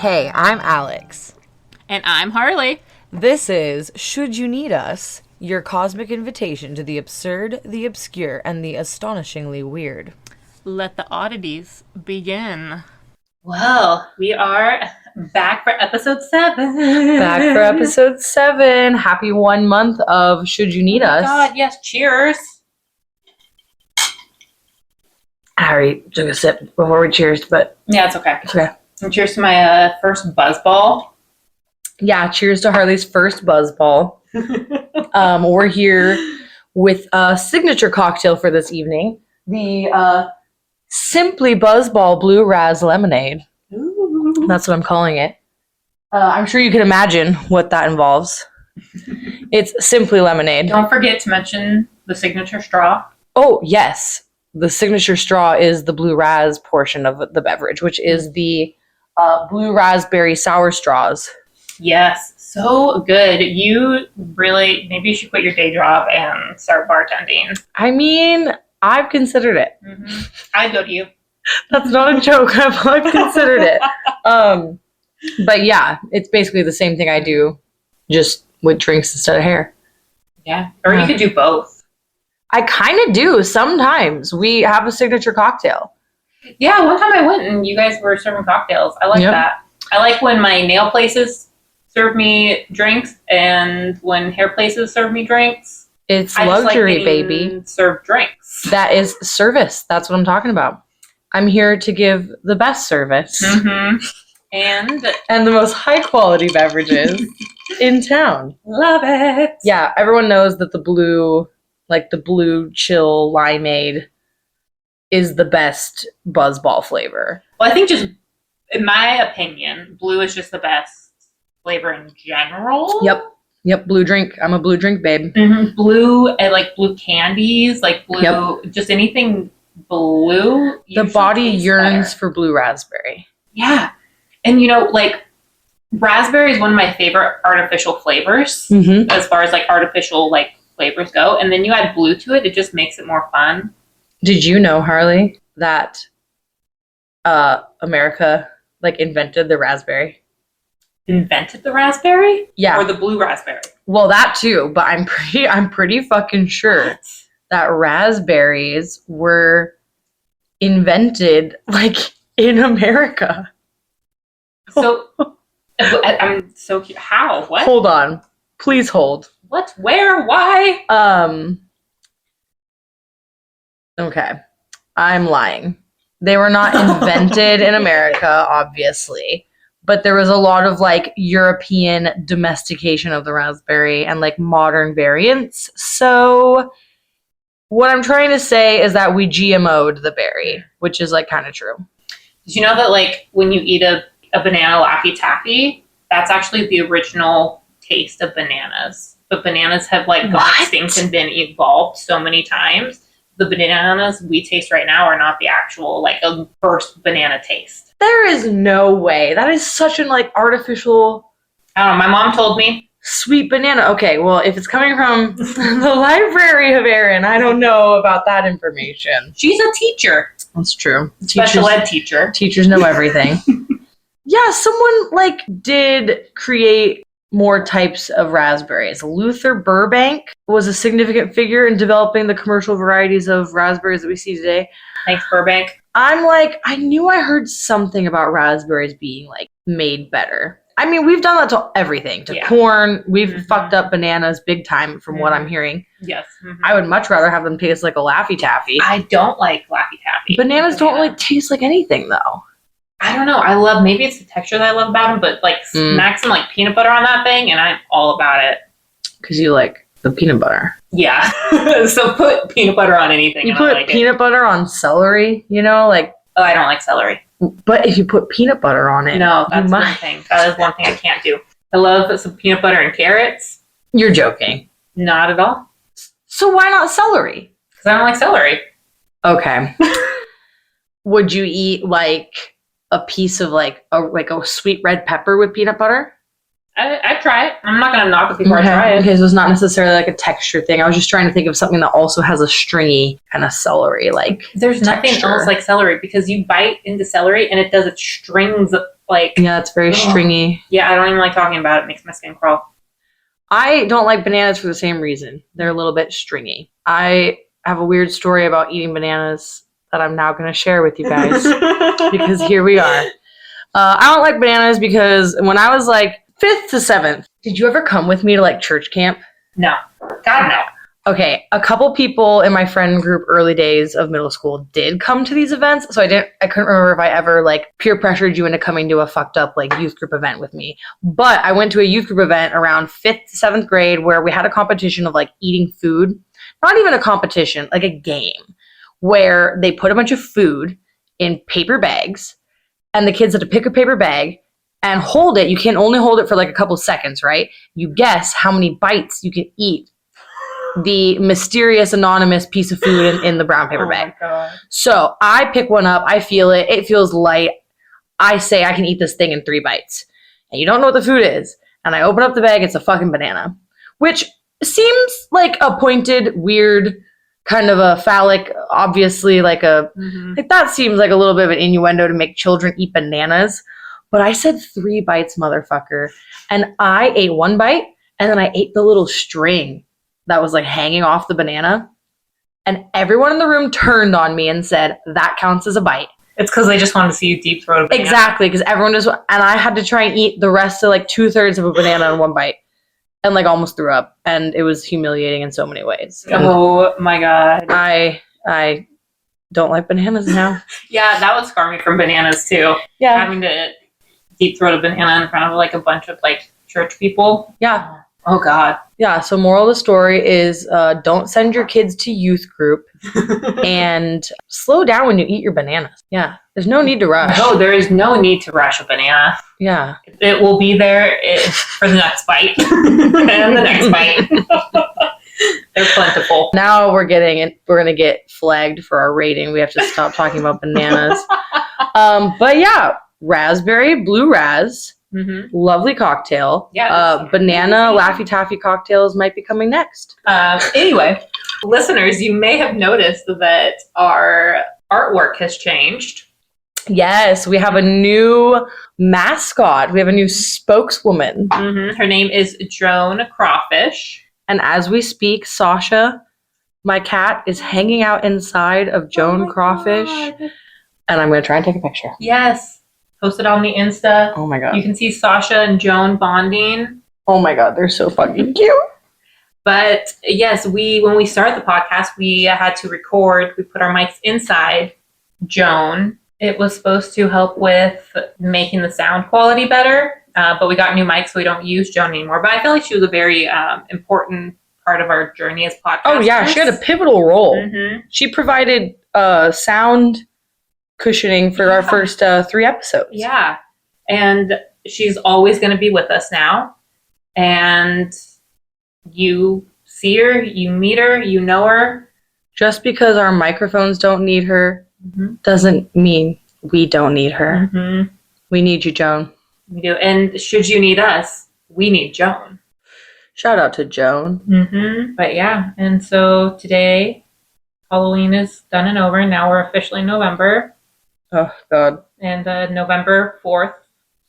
Hey, I'm Alex. And I'm Harley. This is Should You Need Us, your cosmic invitation to the absurd, the obscure, and the astonishingly weird. Let the oddities begin. Well, we are back for episode 7. Back for episode 7. Happy 1 month of Should You Need Us. God, yes, cheers. I already took a sip before we cheers, but Yeah, it's okay. it's okay. And cheers to my first buzzball. Yeah, cheers to Harley's first buzzball. We're here with a signature cocktail for this evening. The Simply Buzzball Blue Raz Lemonade. Ooh. That's what I'm calling it. I'm sure you can imagine what that involves. It's simply lemonade. Don't forget to mention the signature straw. Oh, yes. The signature straw is the blue raz portion of the beverage, which is the blue raspberry sour straws. Yes, so good. You really, maybe you should quit your day job and start bartending. I mean, I've considered it. Mm-hmm. I'd go to you. That's not a joke. I've considered it. But yeah, it's basically the same thing I do, just with drinks instead of hair. Yeah, or you could do both. I kind of do sometimes. We have a signature cocktail. Yeah, one time I went and you guys were serving cocktails. I like that. I like when my nail places serve me drinks and when hair places serve me drinks. It's I luxury, just like baby. Serve drinks. That is service. That's what I'm talking about. I'm here to give the best service Mm-hmm. And the most high quality beverages in town. love it. Yeah, everyone knows that the blue chill limeade is the best buzzball flavor. Well, I think just, in my opinion, blue is just the best flavor in general. Yep, blue drink. I'm a blue drink babe. Mm-hmm. Blue, and like blue candies, like blue, just anything blue. The body yearns better. for blue raspberry. Yeah. And like raspberry is one of my favorite artificial flavors Mm-hmm. as far as like artificial like flavors go. And then you add blue to it, it just makes it more fun. Did you know, Harley, that America invented the raspberry? Invented the raspberry? Yeah. Or the blue raspberry? Well, that too, but I'm pretty fucking sure that raspberries were invented in America. So I'm so curious. How? What? Hold on. Please hold. What? Where? Why? Okay. I'm lying. They were not invented in America, obviously. But there was a lot of European domestication of the raspberry and modern variants. So what I'm trying to say is that we GMO'd the berry, which is kind of true. Did you know that when you eat a banana Laffy Taffy, that's actually the original taste of bananas. But bananas have gone extinct and been evolved so many times. The bananas we taste right now are not the actual a first banana taste. There is no way. That is such an artificial. I don't know. My mom told me. Sweet banana. Okay, well, if it's coming from the Library of Erin, I don't know about that information. She's a teacher. That's true. Special ed teacher. Teachers know everything. Yeah, someone did create more types of raspberries. Luther Burbank was a significant figure in developing the commercial varieties of raspberries that we see today. Thanks, Burbank. I'm I knew I heard something about raspberries being made better. I mean, we've done that to everything, to corn. We've fucked up bananas big time from what I'm hearing. Yes. Mm-hmm. I would much rather have them taste like a Laffy Taffy. I don't like Laffy Taffy. Bananas don't really taste like anything, though. I don't know. maybe it's the texture that I love about them, but smack some peanut butter on that thing and I'm all about it. Because you like the peanut butter. Yeah. So put peanut butter on anything. You put peanut butter on celery, Oh, I don't like celery. But if you put peanut butter on it, no, that's one thing. That is one thing I can't do. I love some peanut butter and carrots. You're joking. Not at all. So why not celery? Because I don't like celery. Okay. Would you eat a piece of a sweet red pepper with peanut butter? I'd try it. I'm not going to knock it before I try it. Okay, so it's not necessarily a texture thing. I was just trying to think of something that also has a stringy kind of celery There's texture. nothing else like celery because you bite into celery and it does, it strings Like, Yeah, it's very stringy. yeah, I don't even like talking about it. It makes my skin crawl. I don't like bananas for the same reason. They're a little bit stringy. I have a weird story about eating bananas that I'm now going to share with you guys because here we are. I don't like bananas because when I was like 5th to 7th, did you ever come with me to like church camp? No. God, no. Okay, a couple people in my friend group early days of middle school did come to these events, so I couldn't remember if I ever like peer pressured you into coming to a fucked up like youth group event with me. But I went to a youth group event around 5th to 7th grade where we had a competition of like eating food. Not even a competition, like a game where they put a bunch of food in paper bags and the kids had to pick a paper bag and hold it. You can only hold it for like a couple seconds, right? You guess how many bites you can eat the mysterious anonymous piece of food in the brown paper bag. My God. So I pick one up. I feel it. It feels light. I say I can eat this thing in 3 bites. And you don't know what the food is. And I open up the bag. It's a fucking banana. Which seems like a pointed, weird, kind of a phallic, obviously like a... Like that seems like a little bit of an innuendo to make children eat bananas. But I said 3 bites, motherfucker. And I ate 1 bite. And then I ate the little string that was like hanging off the banana. And everyone in the room turned on me and said, that counts as a bite. It's because they just wanted to see you deep throat a banana. Exactly, because everyone just, and I had to try and eat the rest of like 2/3 of a banana in 1 bite. And like almost threw up. And it was humiliating in so many ways. Oh my God. I don't like bananas now. Yeah, that would scar me from bananas too. Yeah. Having to deep throat a banana in front of like a bunch of like church people. Yeah. Oh God. Yeah, so moral of the story is don't send your kids to youth group and slow down when you eat your bananas. Yeah, there's no need to rush. No, there is no need to rush a banana. Yeah. It will be there for the next bite. And the next bite. They're plentiful. Now we're going to get flagged for our rating. We have to stop talking about bananas. But yeah, raspberry, blue raz. Mm-hmm. Lovely cocktail. Yeah. Banana Laffy Taffy cocktails might be coming next. Anyway, listeners, you may have noticed that our artwork has changed. Yes, we have a new mascot. We have a new spokeswoman. Mm-hmm. Her name is Joan Crawfish. And as we speak, Sasha, my cat, is hanging out inside of Joan Crawfish. God. And I'm going to try and take a picture. Yes. Post it on the Insta. Oh my God. You can see Sasha and Joan bonding. Oh my God, they're so fucking cute. But yes, when we started the podcast, we had to record. We put our mics inside Joan. It was supposed to help with making the sound quality better. But we got new mics, so we don't use Joan anymore. But I feel like she was a very important part of our journey as podcasters. Oh yeah, she had a pivotal role. Mm-hmm. She provided sound cushioning for our first 3 episodes. Yeah. And she's always going to be with us now. And you see her, you meet her, you know her. Just because our microphones don't need her doesn't mean we don't need her. Mm-hmm. We need you, Joan. We do. And should you need us, we need Joan. Shout out to Joan. Mm-hmm. But yeah. And so today, Halloween is done and over. Now we're officially in November. Oh, God. And November 4th.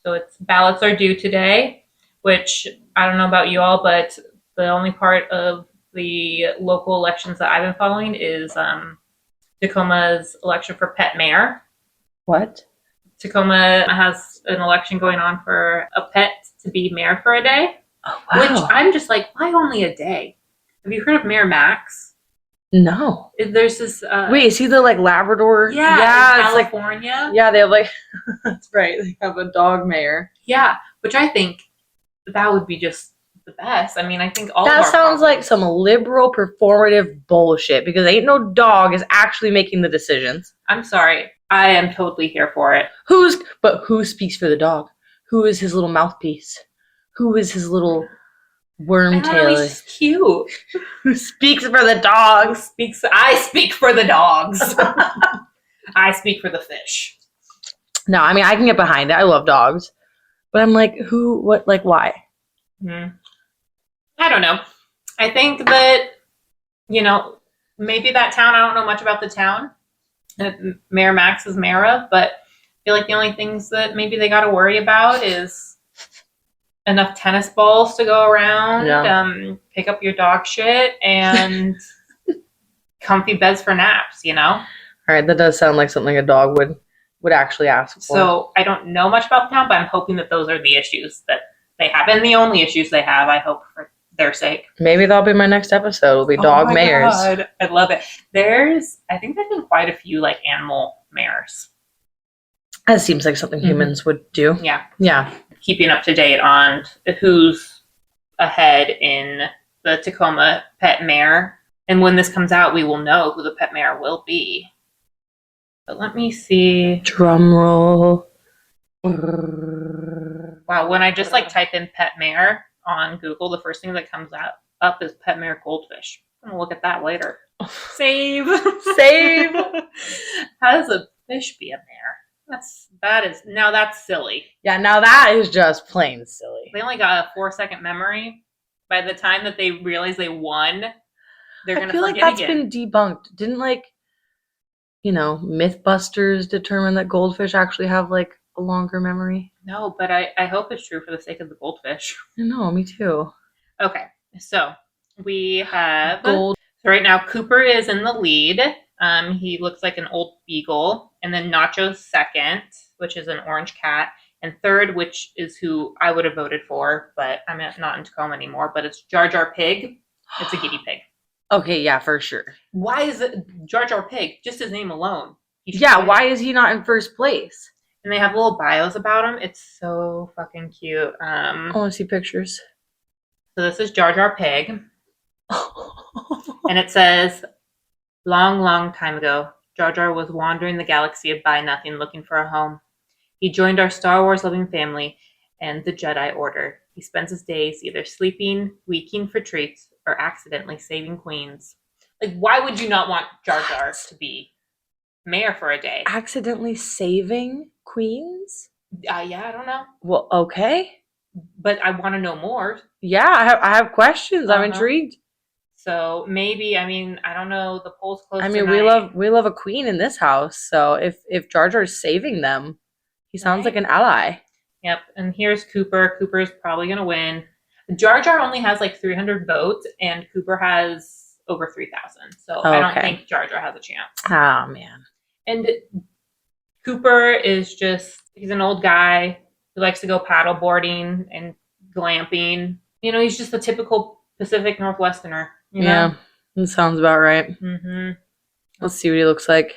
So ballots are due today, which I don't know about you all, but the only part of the local elections that I've been following is Tacoma's election for pet mayor. What? Tacoma has an election going on for a pet to be mayor for a day. Oh, wow. Which I'm just like, why only a day? Have you heard of Mayor Max? No. There's this... Wait, is he the, like, Labrador? Yeah, it's California. Like, yeah, they have, like... That's right. They have a dog mayor. Yeah, which I think that would be just the best. I mean, I think all that of our sounds like some liberal performative bullshit because ain't no dog is actually making the decisions. I'm sorry. I am totally here for it. But who speaks for the dog? Who is his little mouthpiece? Who is his little worm tail? He's cute. Who speaks for the dogs? I speak for the dogs. I speak for the fish. No, I mean, I can get behind it. I love dogs. But I'm like, who, what, like, why? I don't know. I think that, maybe that town, I don't know much about the town. Mayor Max is mayor of, but feel like the only things that maybe they got to worry about is enough tennis balls to go around, pick up your dog shit, and comfy beds for naps, you know? All right, that does sound like something a dog would actually ask for. So I don't know much about the town, but I'm hoping that those are the issues that they have, and the only issues they have, I hope, for their sake. Maybe that'll be my next episode. Will be dog mayors. God. I love it. I think there's been quite a few like animal mayors. That seems like something humans would do. Yeah. Yeah. Keeping up to date on who's ahead in the Tacoma pet mayor. And when this comes out, we will know who the pet mayor will be. But let me see. Drum roll. Wow, when I just like type in pet mayor on Google, the first thing that comes up is pet mayor goldfish. I'm gonna look at that later. Save. How does a fish be a mayor? That's silly. Yeah, now that is just plain silly. They only got a 4-second memory. By the time that they realize they won, they're gonna I feel like forget that's again. been debunked. Didn't Mythbusters determine that goldfish actually have like a longer memory? No, but I hope it's true for the sake of the goldfish. I know, me too. Okay, so we have Gold. So right now Cooper is in the lead. He looks like an old beagle, and then Nacho's second, which is an orange cat, and third, which is who I would have voted for, but I'm not in Tacoma anymore. But it's Jar Jar Pig. It's a guinea pig. Okay, yeah, for sure. Why is it Jar Jar Pig? Just his name alone. Why is he not in first place? And they have little bios about him. It's so fucking cute. I want to see pictures. So this is Jar Jar Pig. And it says, long, long time ago, Jar Jar was wandering the galaxy by nothing, looking for a home. He joined our Star Wars loving family and the Jedi Order. He spends his days either sleeping, weeking for treats, or accidentally saving queens. Like, why would you not want Jar Jar to be mayor for a day? Accidentally saving queens? Yeah, I don't know. Well, okay. But I want to know more. Yeah, I have questions. I'm intrigued. So maybe, I don't know. The poll's close. We love a queen in this house. So if Jar Jar is saving them, he sounds like an ally. Yep. And here's Cooper. Cooper's probably gonna win. Jar Jar only has like 300 votes, and Cooper has over 3,000. So I don't think Jar Jar has a chance. Oh man. And Cooper is he's an old guy who likes to go paddle boarding and glamping. He's just a typical Pacific Northwesterner. Yeah, that sounds about right. Mm-hmm. Let's see what he looks like.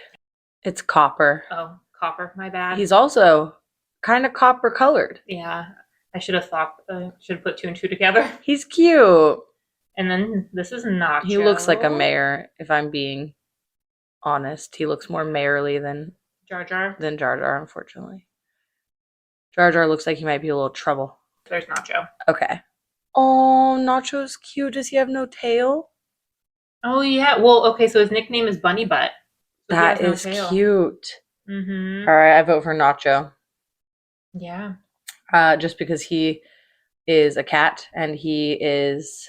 It's copper. Oh, copper. My bad. He's also kind of copper colored. Yeah, I should have put 2 and 2 together. He's cute. And then this is Nacho. He looks like a mayor, if I'm being honest. He looks more mayorly than Jar Jar, unfortunately. Jar Jar looks like he might be a little trouble. There's Nacho. Okay. Oh, Nacho's cute. Does he have no tail? Oh, yeah. Well, okay, so his nickname is Bunny Butt. So that is cute. Mm-hmm. All right, I vote for Nacho. Yeah. Just because he is a cat and he is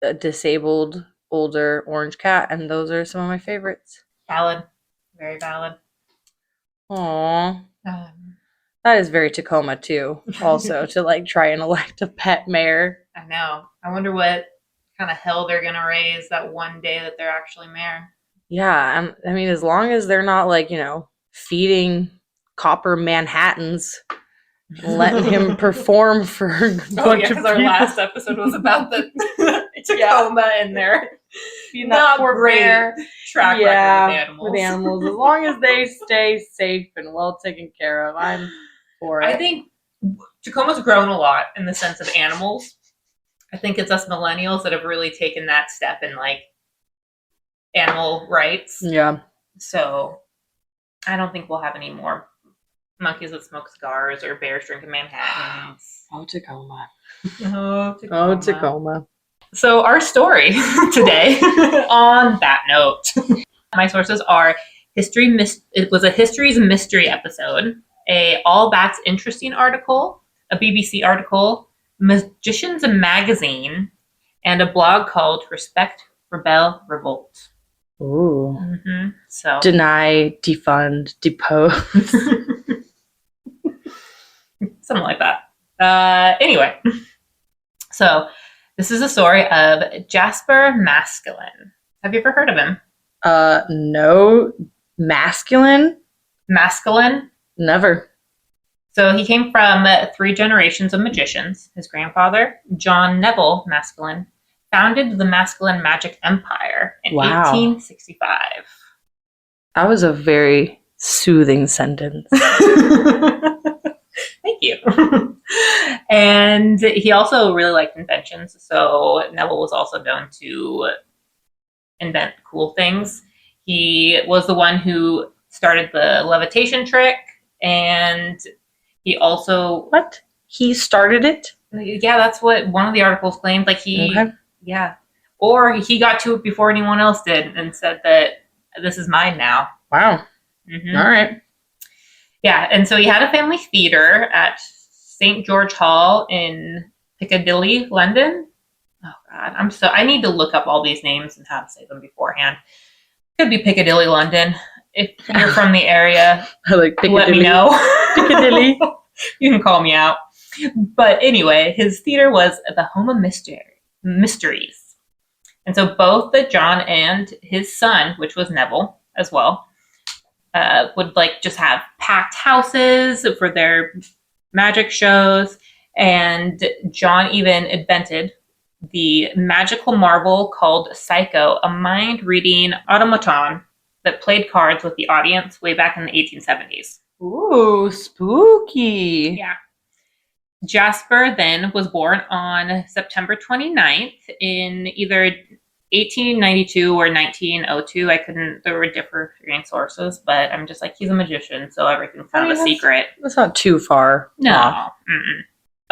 a disabled, older orange cat, and those are some of my favorites. Valid. Very valid. Aww. That is very Tacoma, too, also, to try and elect a pet mayor. I know. I wonder what kind of hell they're going to raise that one day that they're actually mayor. Yeah, as long as they're not, feeding copper Manhattans, letting him perform for a bunch of people. Our last episode was about the Tacoma and their not great track record with animals. As long as they stay safe and well taken care of, I'm for it. I think Tacoma's grown a lot in the sense of animals. I think it's us millennials that have really taken that step in animal rights. Yeah. So I don't think we'll have any more monkeys that smoke cigars or bears drinking Manhattans. Oh, Tacoma. Oh, Tacoma. So our story today, on that note, my sources are it was a History's Mystery episode, a All That's Interesting article, a BBC article, Magicians Magazine, and a blog called Respect, Rebel, Revolt. Ooh. Mm-hmm. So deny, defund, depose. something like that. Anyway, so this is a story of Jasper Masculine. Have you ever heard of him? No. Masculine? Masculine? Never. So he came from 3 generations of magicians. His grandfather, John Neville Masculine, founded the Masculine Magic Empire in 1865. That was a very soothing sentence. Thank you. And he also really liked inventions. So Neville was also known to invent cool things. He was the one who started the levitation trick, and he also... What? He started it? Yeah, that's what one of the articles claimed. Like Okay. Yeah. Or he got to it before anyone else did and said that this is mine now. Wow. Mm-hmm. All right. Yeah, and so he had a family theater at St. George Hall in Piccadilly, London. Oh God, I need to look up all these names and how to say them beforehand. Could be Piccadilly, London. If you're from the area, I like Piccadilly. let me know. Piccadilly. You can call me out. But anyway, his theater was the home of mysteries. And so both John and his son, which was Neville as well, would like just have packed houses for their magic shows. And John even invented the magical marvel called Psycho, a mind-reading automaton that played cards with the audience way back in the 1870s. Ooh, spooky. Yeah. Jasper then was born on September 29th in either 1892 or 1902. There were differing sources, but I'm just like, he's a magician, so everything's kind of a secret. That's not too far. No. off. Mm-mm.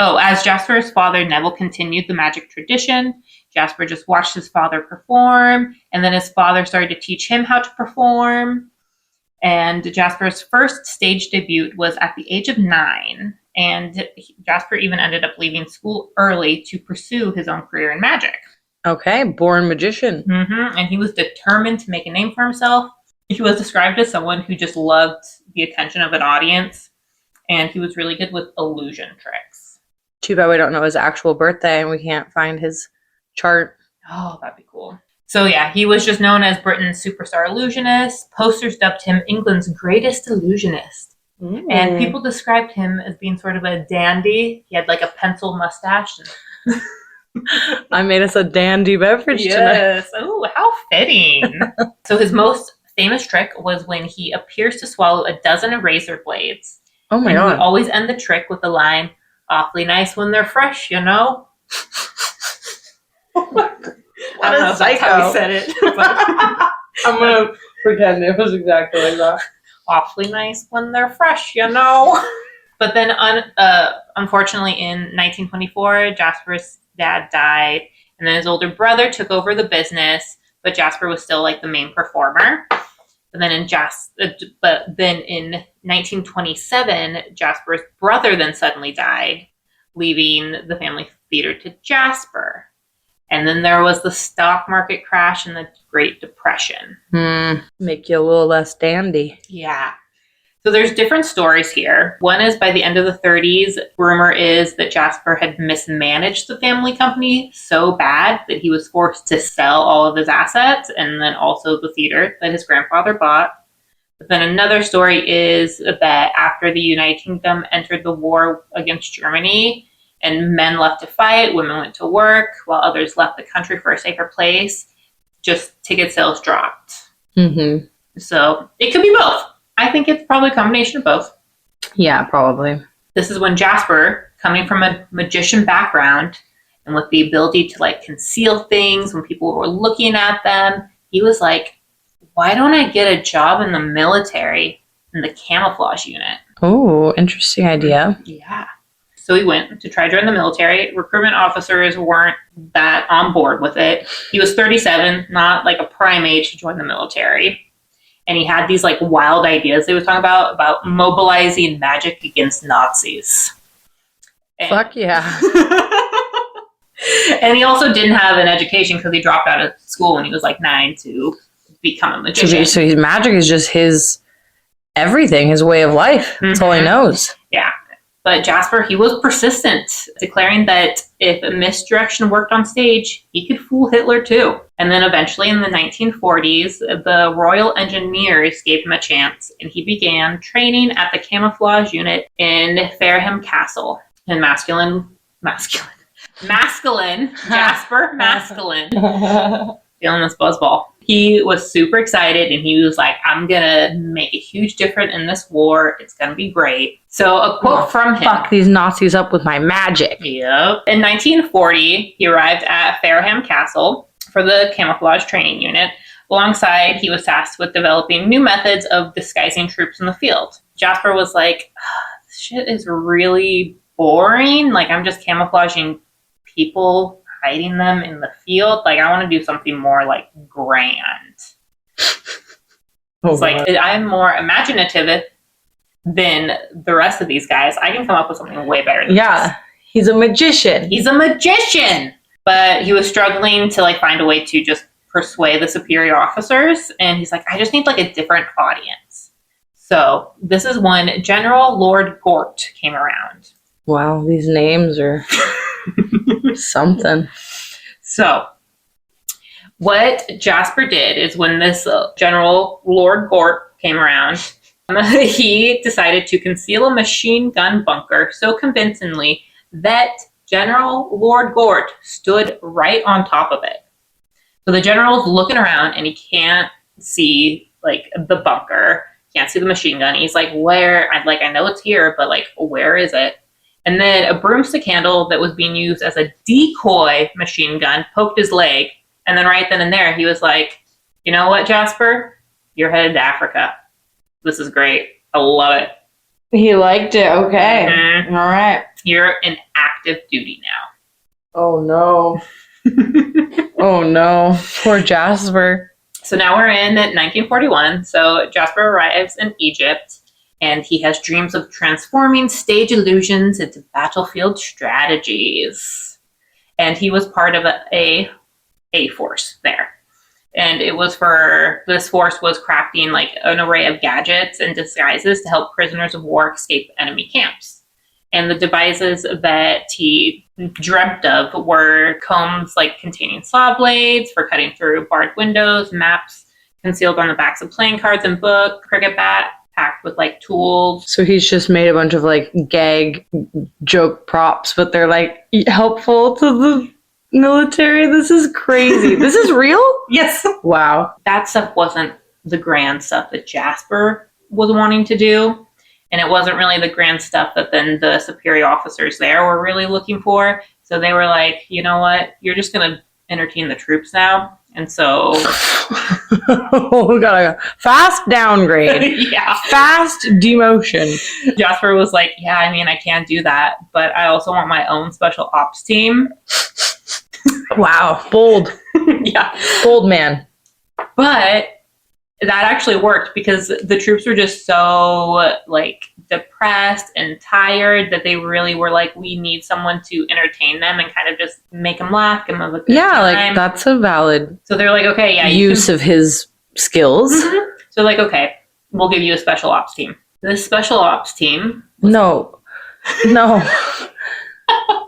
Oh, as Jasper's father, Neville continued the magic tradition. Jasper just watched his father perform, and then his father started to teach him how to perform. And Jasper's first stage debut was at the age of 9, and Jasper even ended up leaving school early to pursue his own career in magic. Okay, born magician. Mm-hmm. And he was determined to make a name for himself. He was described as someone who just loved the attention of an audience, and he was really good with illusion tricks. Too bad we don't know his actual birthday and we can't find his chart. Oh, that'd be cool. So yeah, he was just known as Britain's superstar illusionist. Posters dubbed him England's greatest illusionist. And people described him as being sort of a dandy. He had like a pencil mustache. I made us a dandy beverage tonight. Yes. Oh, how fitting. So his most famous trick was when he appears to swallow a dozen razor blades. Oh my and God. He would always end the trick with the line, "Awfully nice when they're fresh, you know." What I don't know if that's how he said it. But I'm going to pretend it was exactly like that. awfully nice when they're fresh, you know. But then, unfortunately, in 1924, Jasper's dad died, and then his older brother took over the business, but Jasper was still like the main performer. And then in 1927, Jasper's brother then suddenly died, leaving the family theater to Jasper. And then there was the stock market crash and the Great Depression. Make you a little less dandy. Yeah. So there's different stories here. One is by the end of the 30s, rumor is that Jasper had mismanaged the family company so bad that he was forced to sell all of his assets and then also the theater that his grandfather bought. But then another story is that after the United Kingdom entered the war against Germany and men left to fight, women went to work, while others left the country for a safer place, just ticket sales dropped. Mm-hmm. So it could be both. I think it's probably a combination of both. Yeah, probably. This is when Jasper, coming from a magician background and with the ability to like conceal things when people were looking at them, he was like, why don't I get a job in the military in the camouflage unit? Oh, interesting idea. Yeah. So he went to try to join the military. Recruitment officers weren't that on board with it. He was 37, not like a prime age to join the military. And he had these like wild ideas they were talking about mobilizing magic against Nazis. Fuck yeah. And he also didn't have an education because he dropped out of school when he was like 9 to become a magician. So magic is just his everything, his way of life. That's all he knows. Yeah. But Jasper, he was persistent, declaring that if misdirection worked on stage, he could fool Hitler too. And then eventually in the 1940s, the Royal Engineers gave him a chance, and he began training at the camouflage unit in Fareham Castle. And masculine, Jasper Masculine, feeling this buzzball. He was super excited, and he was like, I'm going to make a huge difference in this war. It's going to be great. So a quote from him. Fuck these Nazis up with my magic. Yep. In 1940, he arrived at Fareham Castle for the camouflage training unit. Alongside, he was tasked with developing new methods of disguising troops in the field. Jasper was like, this shit is really boring. Like, I'm just camouflaging people, hiding them in the field. Like, I want to do something more, like, grand. It's like, I'm more imaginative than the rest of these guys. I can come up with something way better than this. He's a magician. He's a magician! But he was struggling to, like, find a way to just persuade the superior officers. And he's like, I just need, like, a different audience. So this is when General Lord Gort came around. Wow, these names are something. So, what Jasper did is when this General Lord Gort came around, he decided to conceal a machine gun bunker so convincingly that General Lord Gort stood right on top of it. So the general's looking around and he can't see, like, the bunker, can't see the machine gun. He's like, where? I know it's here, but, like, where is it? And then a broomstick handle that was being used as a decoy machine gun poked his leg. And then right then and there, he was like, you know what, Jasper? You're headed to Africa. This is great. I love it. He liked it. Okay. Mm-hmm. All right. You're in active duty now. Oh, no. Oh, no. Poor Jasper. So now we're in 1941. So Jasper arrives in Egypt. And he has dreams of transforming stage illusions into battlefield strategies. And he was part of a force there. And this force was crafting, like, an array of gadgets and disguises to help prisoners of war escape enemy camps. And the devices that he dreamt of were combs, like, containing saw blades for cutting through barred windows, maps concealed on the backs of playing cards and book, cricket bat, packed with, like, tools. So he's just made a bunch of, like, gag joke props, but they're, like, helpful to the military. This is crazy. This is real? Yes. Wow. That stuff wasn't the grand stuff that Jasper was wanting to do. And it wasn't really the grand stuff that then the superior officers there were really looking for. So they were like, you know what? You're just going to entertain the troops now. And so... We got a fast downgrade. Yeah. Fast demotion. Jasper was like, yeah, I mean, I can't do that, but I also want my own special ops team. Wow. Bold. Yeah. Bold man. But that actually worked because the troops were just so, like, depressed and tired that they really were like, we need someone to entertain them and kind of just make them laugh, give them a good time. Like, that's a valid So they're like, okay, yeah. use of his skills. Mm-hmm. So like, okay, we'll give you a special ops team. This special ops team... No.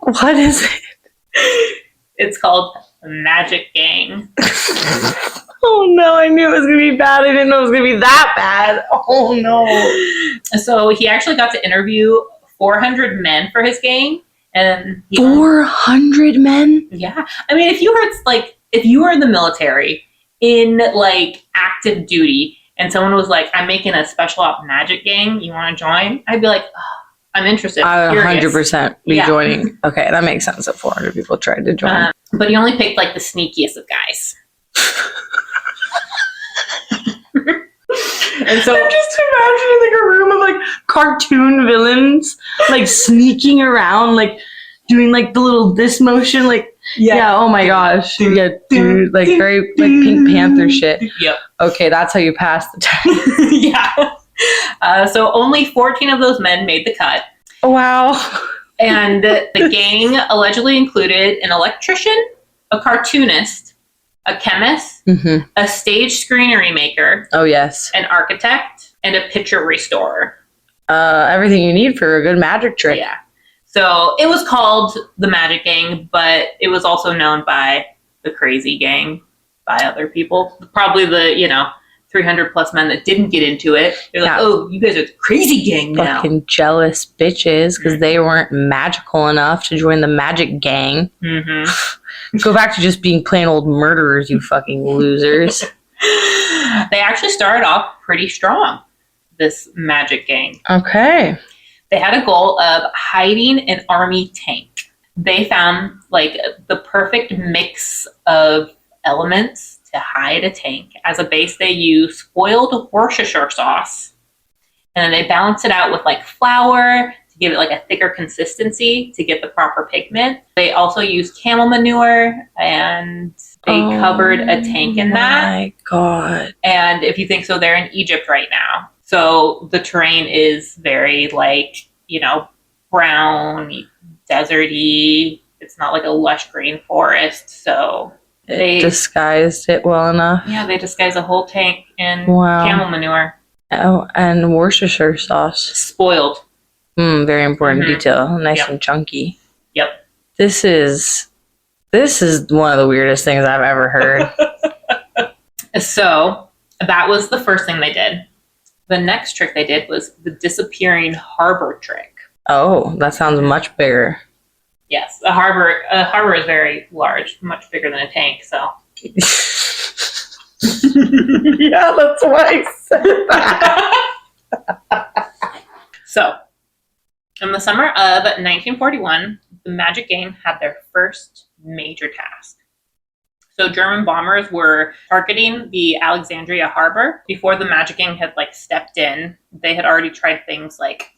What is it? It's called Magic Gang. Oh no, I knew it was going to be bad. I didn't know it was going to be that bad. Oh no. So he actually got to interview 400 men for his gang. And 400 men? Yeah. I mean, if you were in the military in, like, active duty and someone was like, I'm making a special op magic gang, you want to join? I'd be like, oh, I'm interested. I would 100% be Yeah. joining. Okay, that makes sense that 400 people tried to join. But he only picked, like, the sneakiest of guys. And so I'm just imagining, like, a room of, like, cartoon villains, like, sneaking around, like, doing, like, the little this motion, like, yeah, oh my gosh. Yeah, dude, like, very, like, Pink Panther shit. Yep. Okay, that's how you pass the time. Yeah. So only 14 of those men made the cut. Wow. And the gang allegedly included an electrician, a cartoonist, a chemist, a stage screenery maker, Oh, yes. an architect, and a picture restorer. everything you need for a good magic trick. Yeah. So it was called the Magic Gang, but it was also known by the Crazy Gang by other people. Probably the, 300 plus men that didn't get into it. They're like, oh, you guys are the Crazy Gang now. Fucking jealous bitches because they weren't magical enough to join the Magic Gang. Mm-hmm. Go back to just being plain old murderers, you fucking losers. They actually started off pretty strong, this Magic Gang. Okay. They had a goal of hiding an army tank. They found the perfect mix of elements to hide a tank. As a base, they used spoiled Worcestershire sauce. And then they balance it out with flour to give it a thicker consistency to get the proper pigment. They also used camel manure, and they covered a tank in that. Oh my God. And if you think so, they're in Egypt right now. So the terrain is very brown, deserty. It's not a lush green forest. So they disguised it well enough. Yeah, they disguised a whole tank in camel manure. Oh, and Worcestershire sauce. Spoiled. Very important detail. Nice and chunky. Yep. This is one of the weirdest things I've ever heard. So that was the first thing they did. The next trick they did was the disappearing harbor trick. Oh, that sounds much bigger. Yes, a harbor is very large, much bigger than a tank. So. Yeah, that's why I said that. So, in the summer of 1941, the Magic Gang had their first major task. So German bombers were targeting the Alexandria harbor. Before the Magic Gang had stepped in, they had already tried things like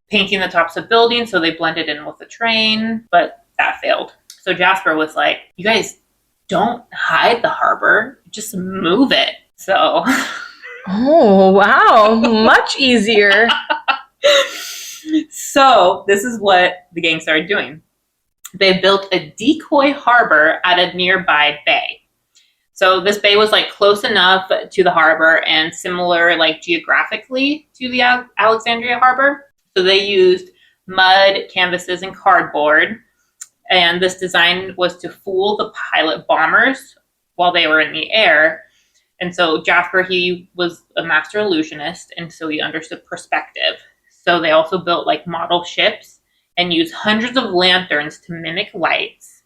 painting the tops of buildings so they blended in with the terrain, but that failed. So Jasper was like, you guys don't hide the harbor, just move it. So oh, wow, much easier. So this is what the gang started doing. They built a decoy harbor at a nearby bay. So this bay was close enough to the harbor and similar geographically to the Alexandria harbor. So they used mud, canvases, and cardboard. And this design was to fool the pilot bombers while they were in the air. And so Jasper, he was a master illusionist, and so he understood perspective. So they also built model ships and used hundreds of lanterns to mimic lights.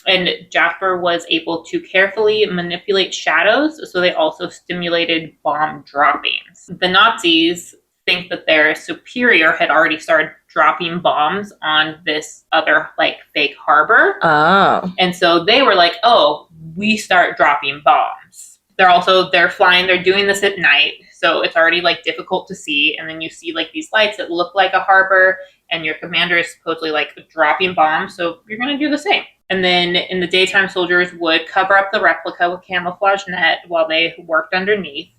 And Jasper was able to carefully manipulate shadows, so they also stimulated bomb droppings. The Nazis think that their superior had already started dropping bombs on this other fake harbor. Oh. And so they were like, oh, we start dropping bombs. They're flying, they're doing this at night. So it's already difficult to see. And then you see these lights that look like a harbor, and your commander is supposedly dropping bombs. So you're going to do the same. And then in the daytime, soldiers would cover up the replica with camouflage net while they worked underneath.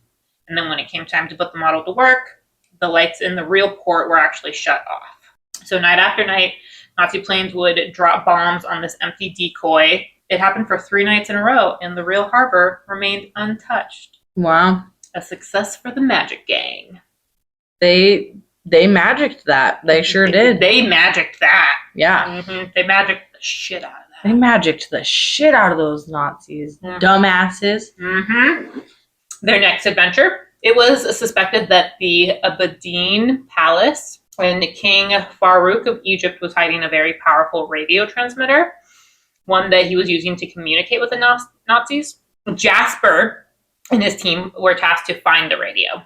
And then when it came time to put the model to work, the lights in the real port were actually shut off. So night after night, Nazi planes would drop bombs on this empty decoy. It happened for 3 nights in a row, and the real harbor remained untouched. Wow. A success for the Magic Gang. They magicked that. They sure did. They magicked that. Yeah. Mm-hmm. They magicked the shit out of that. They magicked the shit out of those Nazis. Mm-hmm. Dumbasses. Mm-hmm. Their next adventure, it was suspected that the Aberdeen Palace and King Farouk of Egypt was hiding a very powerful radio transmitter, one that he was using to communicate with the Nazis. Jasper and his team were tasked to find the radio,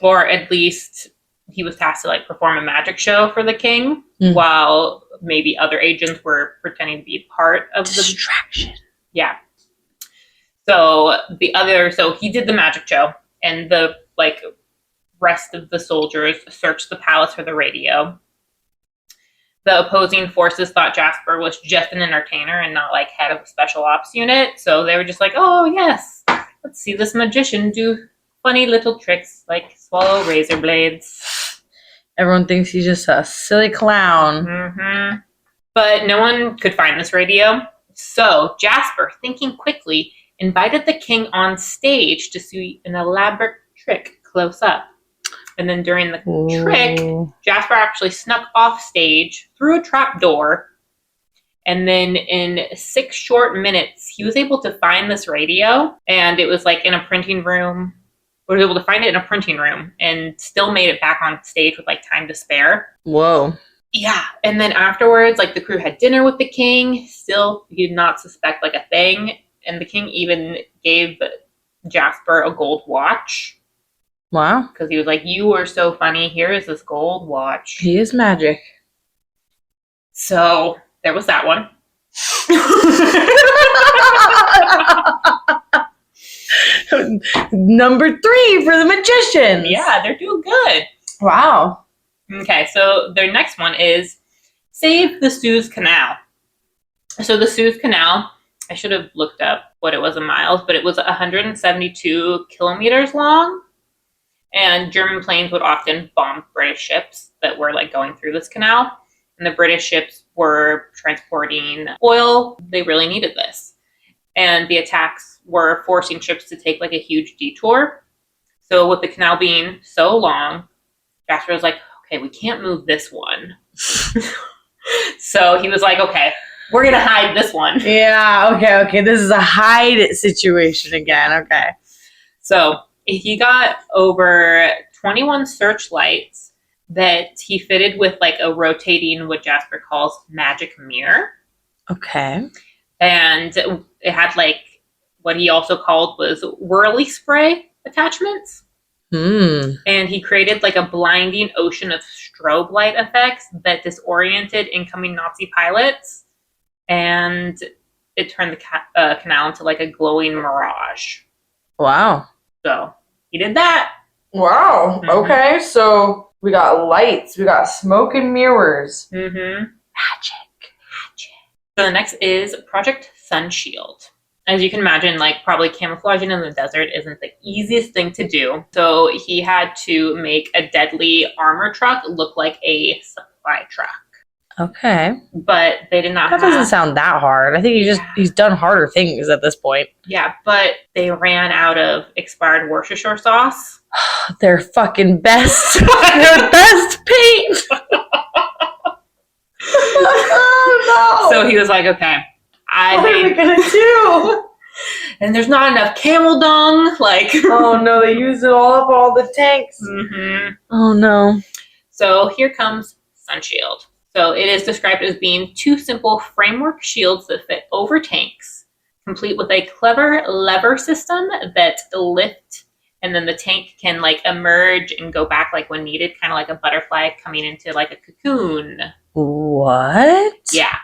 or at least he was tasked to perform a magic show for the king, while maybe other agents were pretending to be part of the distraction. Yeah. So he did the magic show, and the rest of the soldiers searched the palace for the radio. The opposing forces thought Jasper was just an entertainer and not head of a special ops unit. So they were just oh yes, let's see this magician do funny little tricks like swallow razor blades. Everyone thinks he's just a silly clown. Mm-hmm. But no one could find this radio. So Jasper, thinking quickly, invited the king on stage to see an elaborate trick close up. And then during the trick, Ooh. Jasper actually snuck off stage through a trap door. And then in 6 short minutes, he was able to find this radio. And it was like in a printing room. We were able to find it in a printing room and still made it back on stage with like time to spare. Whoa. Yeah. And then afterwards, like the crew had dinner with the king. Still, he did not suspect like a thing. And the king even gave Jasper a gold watch. Wow. Because he was like, you were so funny. Here is this gold watch. He is magic. So there was that one. Number 3 for the magicians. Yeah, they're doing good. Wow. Okay, so their next one is Save the Suez Canal. So the Suez Canal, I should have looked up what it was in miles, but it was 172 kilometers long. And German planes would often bomb British ships that were like going through this canal. And the British ships were transporting oil. They really needed this. And the attacks were forcing ships to take like a huge detour. So with the canal being so long, Jasper was like, okay, we can't move this one. So he was like, okay, we're going to hide this one. Yeah, okay. This is a hide situation again. Okay. So he got over 21 searchlights that he fitted with like a rotating, what Jasper calls magic mirror. Okay. And it had like what he also called was whirly spray attachments. And he created like a blinding ocean of strobe light effects that disoriented incoming Nazi pilots. And it turned the canal into like a glowing mirage. Wow. So he did that. Wow. Mhm. Okay, so we got lights, we got smoke and mirrors. Mm-hmm. Magic. So the next is Project Sunshield. As you can imagine, like probably camouflaging in the desert isn't the easiest thing to do. So he had to make a deadly armor truck look like a supply truck. Okay. But they did not That doesn't sound that hard. I think he's done harder things at this point. Yeah, but they ran out of expired Worcestershire sauce. Their fucking best. Their best paint. Oh no. So he was like, okay, What are we gonna do? and there's not enough camel dung. Like, Oh no, they used it all up all the tanks. Mhm. Oh no. So here comes Sunshield. So it is described as being 2 simple framework shields that fit over tanks, complete with a clever lever system that lift, and then the tank can like emerge and go back like when needed, kind of like a butterfly coming into like a cocoon. What? Yeah.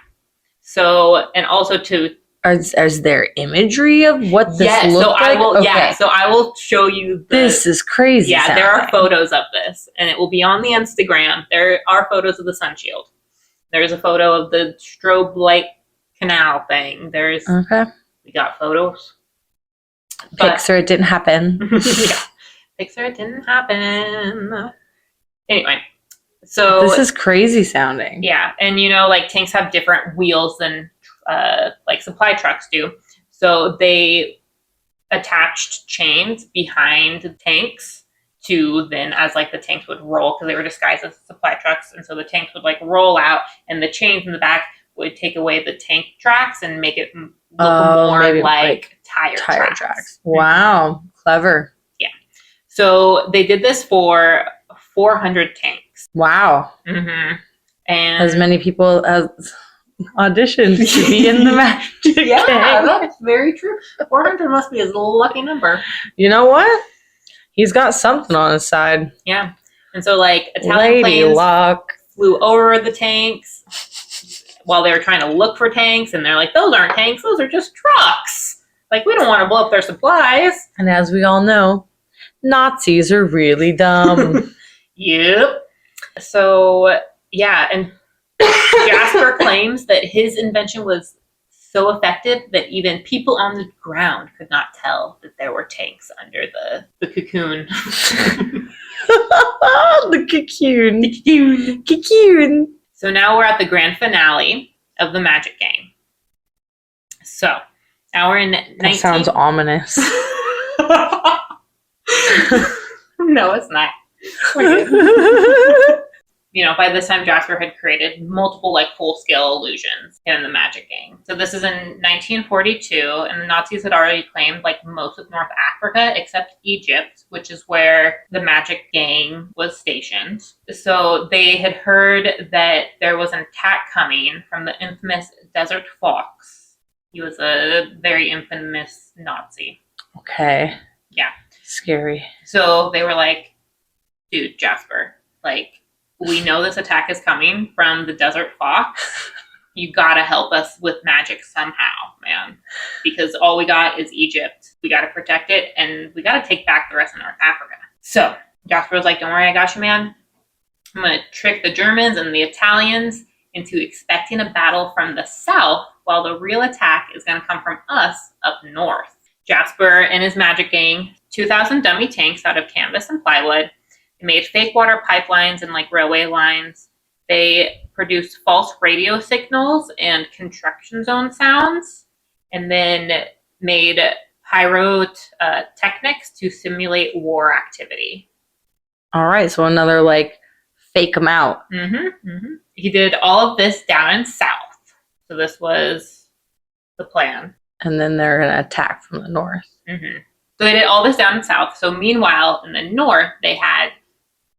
So, and also to Is there imagery of what this yes, looks so like? I will. Okay. Yeah, so I will show you. This is crazy. Yeah, there are sounding. photos of this, and it will be on the Instagram. There are photos of the Sunshield. There's a photo of the strobe light canal thing. Okay. We got photos. But, Pixar, it didn't happen. yeah, Pixar, it didn't happen. Anyway, so This is crazy sounding. yeah, and you know, like tanks have different wheels than like supply trucks do. So they attached chains behind the tanks to then, as like the tanks would roll, because they were disguised as supply trucks, and so the tanks would like roll out, and the chains in the back would take away the tank tracks and make it look more maybe like tire tracks. tracks. Wow. Clever. So they did this for 400 tanks. Wow. Mm-hmm. And As many people as auditioned to be in the magic yeah, gang. that's very true. 400 must be his lucky number. You know what? He's got something on his side. Yeah. And so like Italian Lady planes luck. flew over the tanks while they were trying to look for tanks, and they're like, those aren't tanks, those are just trucks. Like, we don't want to blow up their supplies. And as we all know, Nazis are really dumb. Yep. So, yeah, and Jasper claims that his invention was so effective that even people on the ground could not tell that there were tanks under the cocoon. The cocoon. Cocoon. So now we're at the grand finale of the Magic Game. So now we're in That sounds ominous. No, it's not. By this time, Jasper had created multiple full-scale illusions in the Magic Gang. So this is in 1942, and the Nazis had already claimed most of North Africa except Egypt, which is where the Magic Gang was stationed. So they had heard that there was an attack coming from the infamous Desert Fox. He was a very infamous Nazi. Okay. Yeah. Scary. So they were like, dude, Jasper, we know this attack is coming from the Desert Fox. You gotta help us with magic somehow, man. Because all we got is Egypt. We gotta protect it, and we gotta take back the rest of North Africa. So Jasper was like, don't worry, I got you, man. I'm gonna trick the Germans and the Italians into expecting a battle from the south, while the real attack is gonna come from us up north. Jasper and his Magic Gang, 2,000 dummy tanks out of canvas and plywood. They made fake water pipelines and railway lines. They produced false radio signals and construction zone sounds, and then made pyrotechnics to simulate war activity. All right, so another fake them out. He did all of this down in south. So this was the plan. And then they're going to attack from the north. So they did all this down in south. So meanwhile, in the north, they had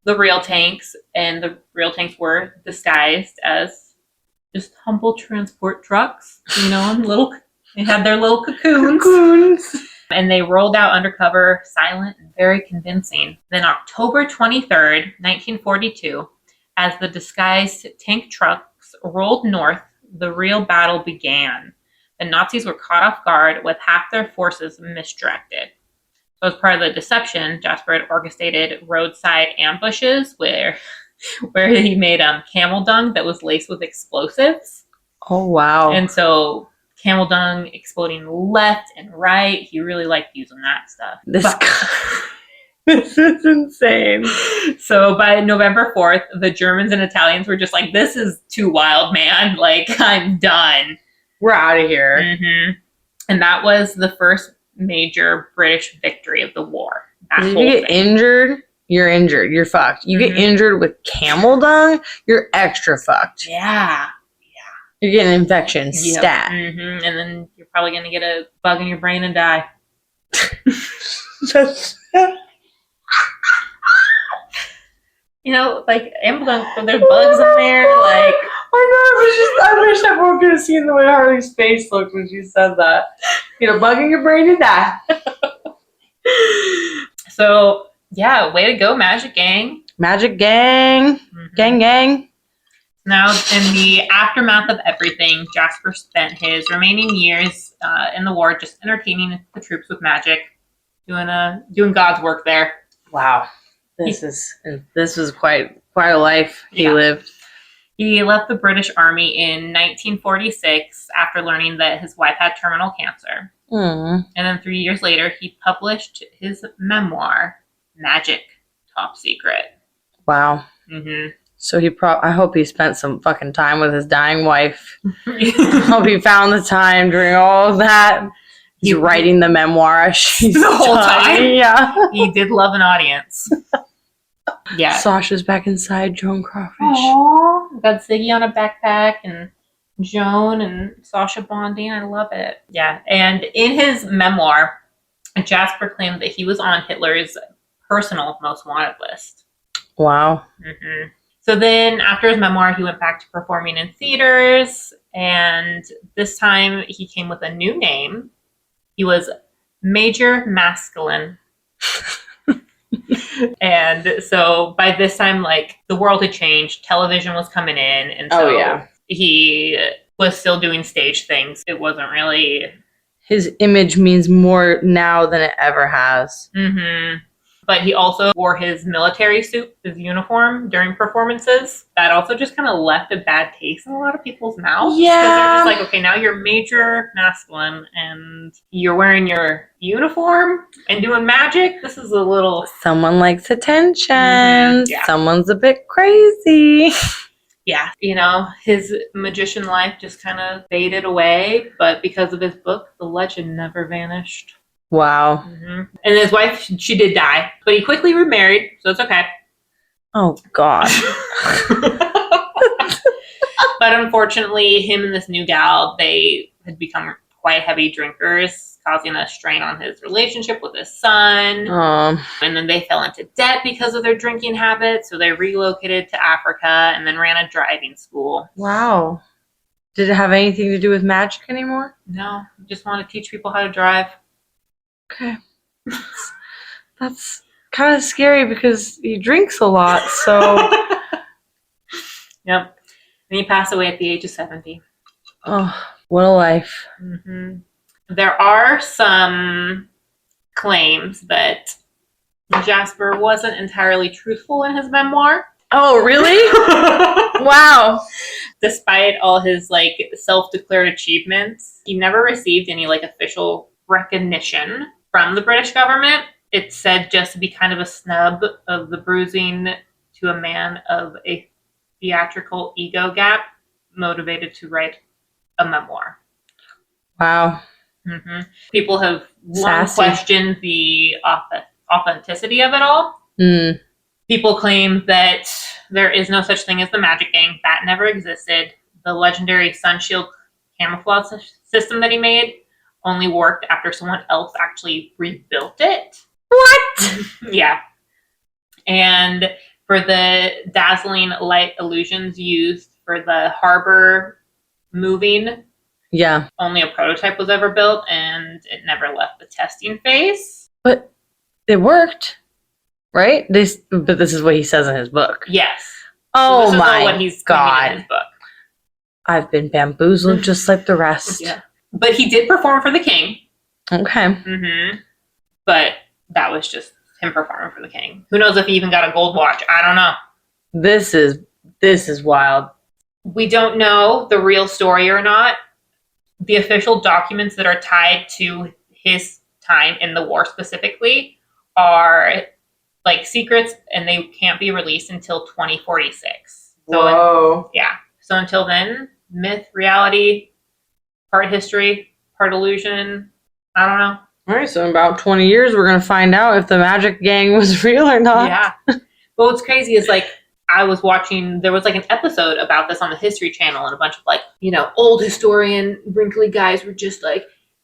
the real tanks, and the real tanks were disguised as just humble transport trucks. They had their little cocoons. And they rolled out undercover, silent, and very convincing. Then October 23rd, 1942, as the disguised tank trucks rolled north, the real battle began. The Nazis were caught off guard with half their forces misdirected. So as part of the deception, Jasper had orchestrated roadside ambushes where he made camel dung that was laced with explosives. Oh, wow. And so camel dung exploding left and right. He really liked using that stuff. This is insane. So by November 4th, the Germans and Italians were just like, this is too wild, man. I'm done. We're out of here. And that was the first major British victory of the war. If you get injured, you're injured. You're fucked. You get injured with camel dung, you're extra fucked. Yeah. You're getting an infection. Yep. Stat. And then you're probably going to get a bug in your brain and die. Camel dung, there's bugs in there. I wish everyone could have seen the way Harley's face looked when she said that. Get a bug in your brain and die. So, yeah, way to go, Magic Gang. Magic Gang. Gang. Now, in the aftermath of everything, Jasper spent his remaining years in the war just entertaining the troops with magic, doing God's work there. Wow. This is quite a life he lived. He left the British Army in 1946 after learning that his wife had terminal cancer. And then 3 years later, he published his memoir, Magic, Top Secret. Wow. So I hope he spent some fucking time with his dying wife. I hope he found the time during all of that. He's writing the memoir. The whole time? Yeah. He did love an audience. Yeah. Sasha's back inside Joan Crawfish. Aww. Got Ziggy on a backpack and Joan and Sasha bonding. I love it. Yeah. And in his memoir, Jasper claimed that he was on Hitler's personal most wanted list. Wow. So then after his memoir, he went back to performing in theaters. And this time he came with a new name. He was Major Masculine. And so by this time, the world had changed. Television was coming in. And so he was still doing stage things. It wasn't really... His image means more now than it ever has. But he also wore his military suit, his uniform, during performances. That also just kind of left a bad taste in a lot of people's mouths. Yeah. Because they're just okay, now you're Major Masculine and you're wearing your uniform and doing magic. This is a little... Someone likes attention. Someone's a bit crazy. Yeah. His magician life just kind of faded away. But because of his book, the legend never vanished. Wow. And his wife, she did die, but he quickly remarried, so it's okay. Oh, God. But unfortunately, him and this new gal, they had become quite heavy drinkers, causing a strain on his relationship with his son. And then they fell into debt because of their drinking habits, so they relocated to Africa and then ran a driving school. Wow. Did it have anything to do with magic anymore? No, just want to teach people how to drive. Okay. That's kind of scary because he drinks a lot, so... Yep. And he passed away at the age of 70. Oh, what a life. Mm-hmm. There are some claims that Jasper wasn't entirely truthful in his memoir. Oh, really? Wow. Despite all his self-declared achievements, he never received any official recognition from the British government. It's said just to be kind of a snub of the bruising to a man of a theatrical ego gap, motivated to write a memoir. Wow. Mm-hmm. People have long questioned the authenticity of it all. Mm. People claim that there is no such thing as the Magic Gang. That never existed. The legendary sunshield camouflage system that he made only worked after someone else actually rebuilt it. What? Yeah. And for the dazzling light illusions used for the harbor moving, yeah, only a prototype was ever built, and it never left the testing phase. But it worked, right? But this is what he says in his book. Yes. Oh, so this my is what he's God. in his book. I've been bamboozled just like the rest. Yeah. But he did perform for the king. Okay. Mm-hmm. But that was just him performing for the king. Who knows if he even got a gold watch? I don't know. This is wild. We don't know the real story or not. The official documents that are tied to his time in the war specifically are secrets, and they can't be released until 2046. Whoa. So until then, myth, reality, part history, part illusion. I don't know. All right, so in about 20 years, we're going to find out if the Magic Gang was real or not. Yeah. But what's crazy is I was watching, there was an episode about this on the History Channel, and a bunch of old historian wrinkly guys were just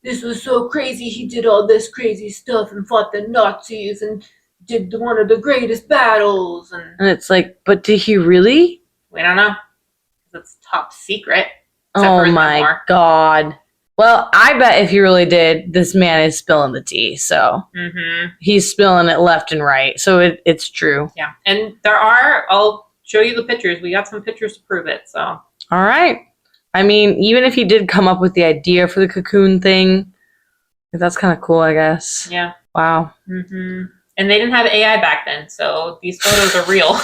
this was so crazy. He did all this crazy stuff and fought the Nazis and did one of the greatest battles. And it's but did he really? We don't know. It's top secret. Oh my God. Well, I bet if he really did, this man is spilling the tea. So he's spilling it left and right. So it's true. Yeah. And I'll show you the pictures. We got some pictures to prove it. So. All right. I mean, even if he did come up with the idea for the cocoon thing, that's kind of cool, I guess. Yeah. Wow. Mm-hmm. And they didn't have AI back then. So these photos are real.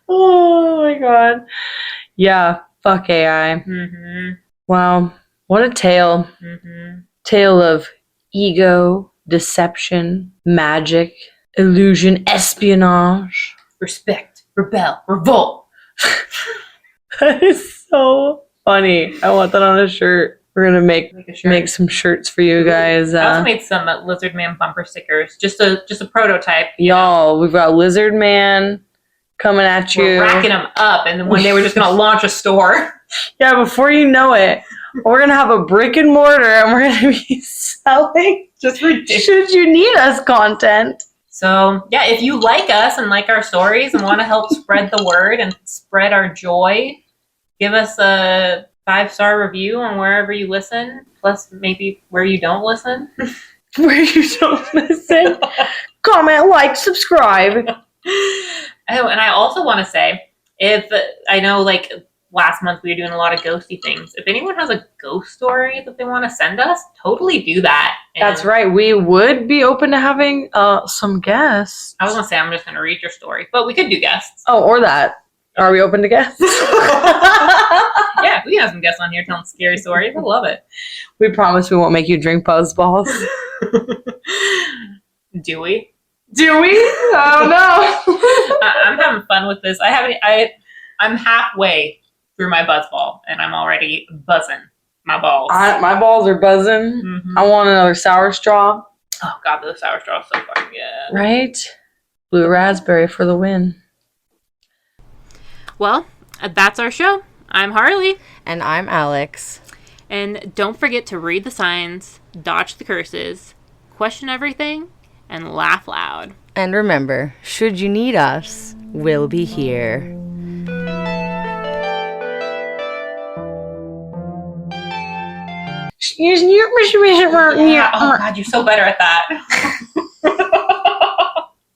Oh my God. Yeah. Fuck AI. Mm-hmm. Wow. What a tale. Mm-hmm. Tale of ego, deception, magic, illusion, espionage. Respect, rebel, revolt. That is so funny. I want that on a shirt. We're going to make some shirts for you guys. I also made some Lizard Man bumper stickers. Just a prototype. Y'all, we've got Lizard Man coming at you. We're racking them up, and then one day we're just going to launch a store. Yeah, before you know it, we're going to have a brick and mortar, and we're going to be selling just should you need us content. So, yeah, if you like us and like our stories and want to help spread the word and spread our joy, give us a 5-star review on wherever you listen, plus maybe where you don't listen. Where you don't listen. Comment, like, subscribe. Oh, and I also want to say, if I know last month we were doing a lot of ghosty things. If anyone has a ghost story that they want to send us, totally do that. And that's right. We would be open to having some guests. I was going to say I'm just going to read your story, but we could do guests. Oh, or that. Are we open to guests? Yeah, we have some guests on here telling scary stories. I love it. We promise we won't make you drink buzz balls. Do we? Do we? I don't know. I'm having fun with this. I'm halfway through my buzz ball, and I'm already buzzing my balls. My balls are buzzing. Mm-hmm. I want another sour straw. Oh God, the sour straw is so fucking good. Right? Blue raspberry for the win. Well, that's our show. I'm Harley. And I'm Alex. And don't forget to read the signs, dodge the curses, question everything, and laugh loud. And remember, should you need us, we'll be here. Yeah. Oh God, you're so better at that.